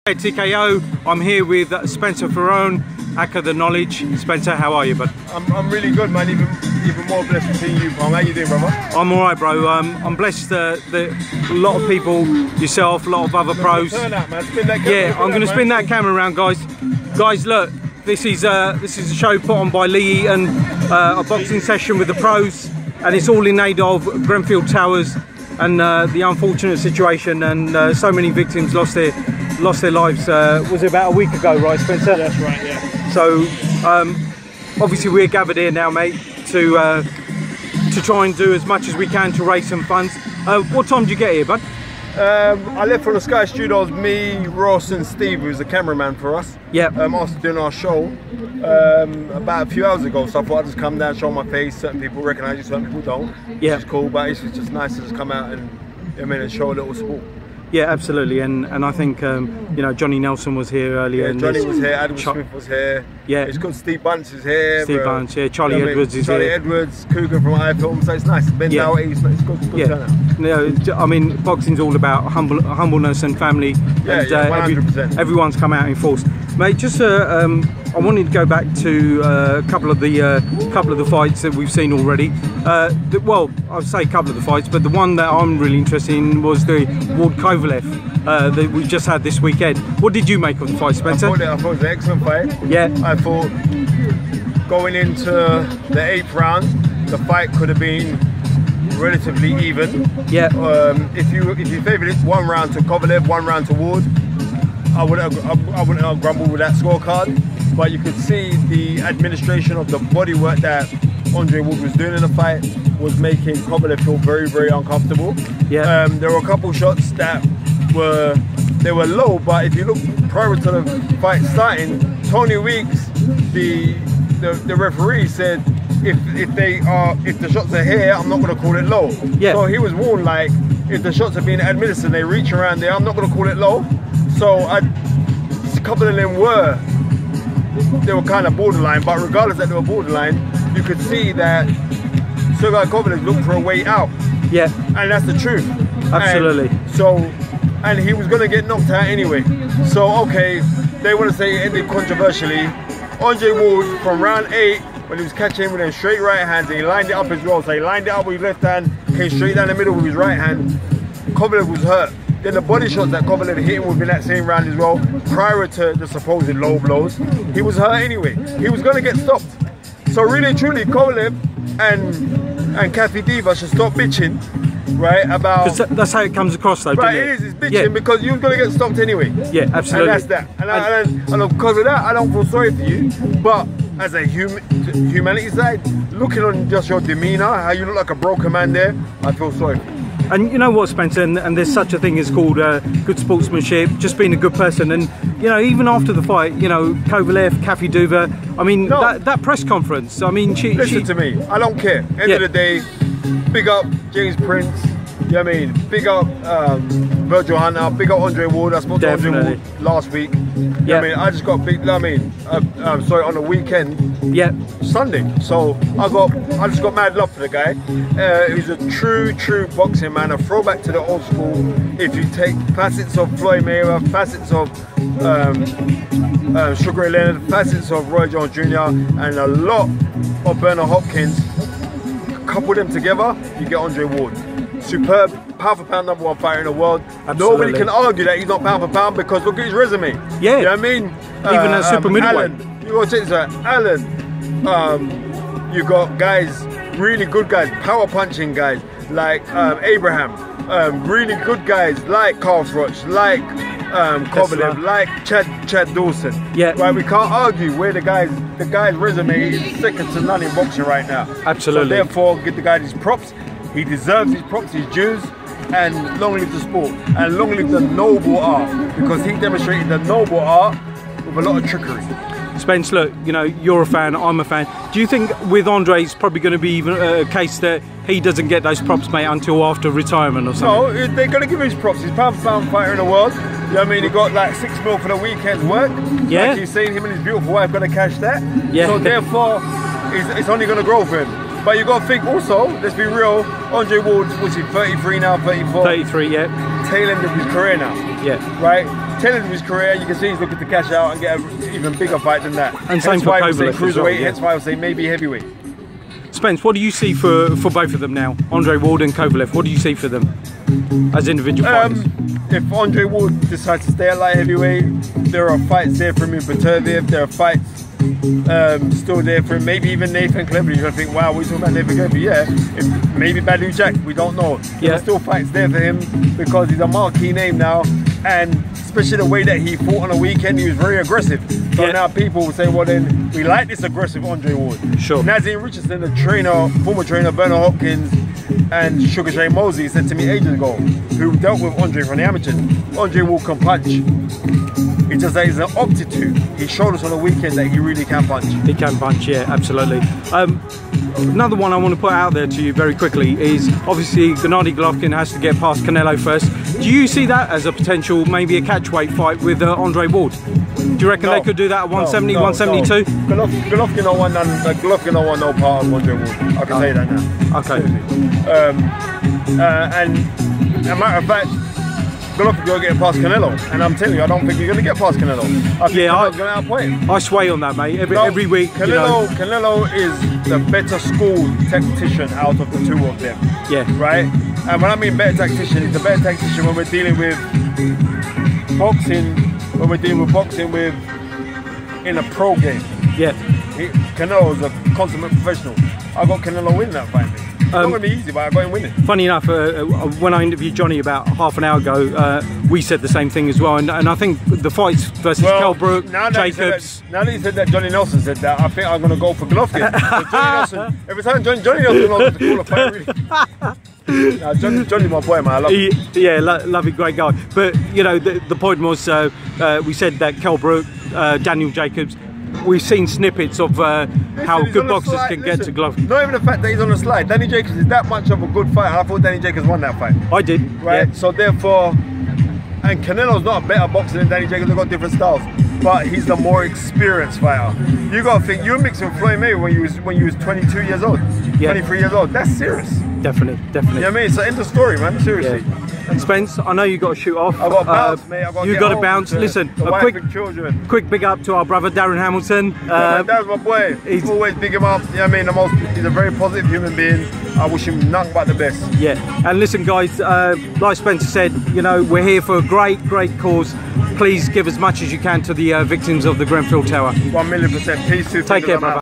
Hey, TKO, I'm here with Spencer Fearon, Acca the Knowledge. Spencer, how are you, bud? I'm really good, man. Even more blessed to see you, Palm. How you doing, brother? I'm all right, bro. I'm blessed that a lot of people, yourself, a lot of other pros. Turn out, man. Spin that camera. Yeah, I'm going to spin that camera around, guys. Guys, look, this is a show put on by Lee Eaton, a boxing session with the pros, and it's all in aid of Grenfell Towers and the unfortunate situation, and so many victims lost their lives. Was it about a week ago, right, Spencer? That's right, yeah. So obviously we're gathered here now, mate, to try and do as much as we can to raise some funds. What time did you get here, bud? I left from the Sky Studios, me, Ross and Steve, who's the cameraman for us. Yeah. After doing our show about a few hours ago, so I thought I'd just come down, show my face. Certain people recognise you, certain people don't. Yeah. Which is cool, but it's just nice to just come out and and show a little support. Yeah, absolutely, and I think you know, Johnny Nelson was here earlier. Yeah, and Johnny was here, Adam Smith was here. Yeah, it's good. Steve Bunce is here. Steve Bunce, yeah. Charlie Edwards is Charlie here. Edwards, Cougar from iFilm, so it's nice. Ben Downey, it's good turnout. No, I mean, boxing's all about humbleness and family. Yeah, and, 100%. Everyone's come out in force, mate. Just I wanted to go back to a couple of the fights that we've seen already. Well, I'll say a couple of the fights, but the one that I'm really interested in was the Ward Kovalev that we just had this weekend. What did you make of the fight, Spencer? I thought it was an excellent fight. Yeah. I thought going into the 8th round, the fight could have been relatively even. Yeah. If you favoured it 1 round to Kovalev, 1 round to Ward, I wouldn't have grumbled with that scorecard. But you could see the administration of the bodywork that Andre Ward was doing in the fight was making Kovalev feel very, very uncomfortable. Yeah. There were a couple shots that were low, but if you look prior to the fight starting, Tony Weeks, the referee, said if the shots are here, I'm not going to call it low. Yeah. So he was warned, like, if the shots are being administered and they reach around there, I'm not going to call it low. So a couple of them they were kind of borderline, but regardless that they were borderline, you could see that Sergey Kovalev looked for a way out. Yeah. And that's the truth. Absolutely. And he was going to get knocked out anyway. So, okay, they want to say it ended controversially. Andre Ward, from round 8, when he was catching with them straight right hands, and he lined it up as well. So he lined it up with his left hand, came straight down the middle with his right hand. Kovalev was hurt. Then the body shots that Kovalev hit him with in that same round as well, prior to the supposed low blows, he was hurt anyway. He was going to get stopped. So really, truly, Kovalev and Kathy Diva should stop bitching, right? About that's how it comes across, though. Right, it is. It's bitching because you're going to get stopped anyway. Yeah, absolutely. And that's that. And because of that, I don't feel sorry for you. But as a humanity side, looking on just your demeanour, how you look like a broken man there, I feel sorry for you. And you know what, Spencer, and there's such a thing as called good sportsmanship, just being a good person. And you know, even after the fight, you know, Kovalev, Kathy Duva, I mean, that press conference, I mean, listen to me, I don't care. End of the day, big up James Prince, you know what I mean? Big up Virgil Hunter, big up Andre Ward. I spoke to Andre Ward last week. You know what I mean? I just got big, sorry, on the weekend. Yeah. Sunday. So I just got mad love for the guy. He's a true boxing man, a throwback to the old school. If you take facets of Floyd Mayweather, facets of Sugar Ray Leonard, facets of Roy Jones Jr. and a lot of Bernard Hopkins, couple them together, you get Andre Ward. Superb, pound for pound #1 fighter in the world. Absolutely. Nobody can argue that he's not pound for pound because look at his resume. Yeah. You know what I mean? Even at super middleweight. You got to say Alan. You got guys, really good guys, power punching guys like Abraham. Really good guys like Carl Froch, like Kovalev, like Chad Dawson. Yeah. Right, we can't argue where the guy's resume is second to none in boxing right now. Absolutely. So therefore, give the guy his props. He deserves his props, his dues, and long live the sport, and long live the noble art, because he demonstrated the noble art with a lot of trickery. Spence, look, you know, you're a fan, I'm a fan. Do you think with Andre it's probably going to be even a case that he doesn't get those props, mate, until after retirement or something? No, they're going to give him his props. He's pound for pound fighter in the world. You know what I mean? He got like 6 mil for the weekend's work. Yeah. Like he's saying, him and his beautiful wife going to cash that. Yeah. So therefore, it's only going to grow for him. But you got to think also, let's be real, Andre Ward's, what's he, 33 now, 34? 33, yeah. Tail end of his career now. Yeah. Right? tail end of his career, you can see he's looking to cash out and get an even bigger fight than that. And same for Kovalev. Cruiserweight, hence why I would say maybe heavyweight. Spence, what do you see for both of them now? Andre Ward and Kovalev, what do you see for them as individual fighters? If Andre Ward decides to stay at light heavyweight, there are fights there for him in Peterviev, there are fights still there for him, maybe even Nathan Cleverly. You're going to think, wow, we're talking about Nathan Cleverly, yeah. Maybe Badu Jack, we don't know. Yeah. There's still fights there for him because he's a marquee name now, and especially the way that he fought on a weekend, he was very aggressive. So now people will say, well then, we like this aggressive Andre Ward. Sure. Nazim Richardson, the trainer, former trainer, Bernard Hopkins, and Sugar Shane Mosley said to me ages ago, who dealt with Andre from the amateurs, Andre Ward can punch. It's just that he's an aptitude. He showed us on the weekend that he really can punch. He can punch, yeah, absolutely. Another one I want to put out there to you very quickly is obviously Gennady Golovkin has to get past Canelo first. Do you see that as a potential, maybe a catchweight fight with Andre Ward? Do you reckon they could do that at 170, 172? Golovkin don't want no part of Andre Ward. I can say that now. Okay. And as a matter of fact, Golovkin going to get past Canelo, and I'm telling you, I don't think you're going to get past Canelo. I think Canelo's going to outplay him. I sway on that, mate. Every week. Canelo is the better school tactician out of the two of them. Yeah. Right? And when I mean better tactician, he's a better tactician when we're dealing with boxing. When we're dealing with boxing in a pro game. Yeah. Canelo is a consummate professional. I got Canelo winning that fight. It's not going to be easy, but I got him winning. Funny enough, when I interviewed Johnny about half an hour ago, we said the same thing as well. And I think the fights versus Kell Brook, Jacobs. Now that you said that, Johnny Nelson said that, I think I'm going to go for Golovkin. Johnny Nelson, every time Johnny Nelson wants to call a fight, really. Johnny, my boy, man, I love him. Yeah, lovely, great guy. But, you know, the point was, we said that Kell Brook, Daniel Jacobs, we've seen snippets of how good boxers can get to Golovkin. Not even the fact that he's on the slide. Danny Jacobs is that much of a good fighter. I thought Danny Jacobs won that fight. I did. Right? Yeah. So therefore, and Canelo's not a better boxer than Danny Jacobs. They've got different styles. But he's the more experienced fighter. You got to think, you were mixing Floyd Mayweather when you was 22 years old, 23 years old. That's serious. Definitely. You know what I mean? It's the end of the story, man. Seriously. Yeah. Spence, I know you got to shoot off. I've got to bounce, mate. You've got to bounce. Listen, a quick big up to our brother Darren Hamilton. That's my boy. He's always big him up. You know what I mean? He's a very positive human being. I wish him nothing but the best. Yeah. And listen, guys, like Spencer said, you know, we're here for a great cause. Please give as much as you can to the victims of the Grenfell Tower. 1,000,000%. Peace to Take care, brother.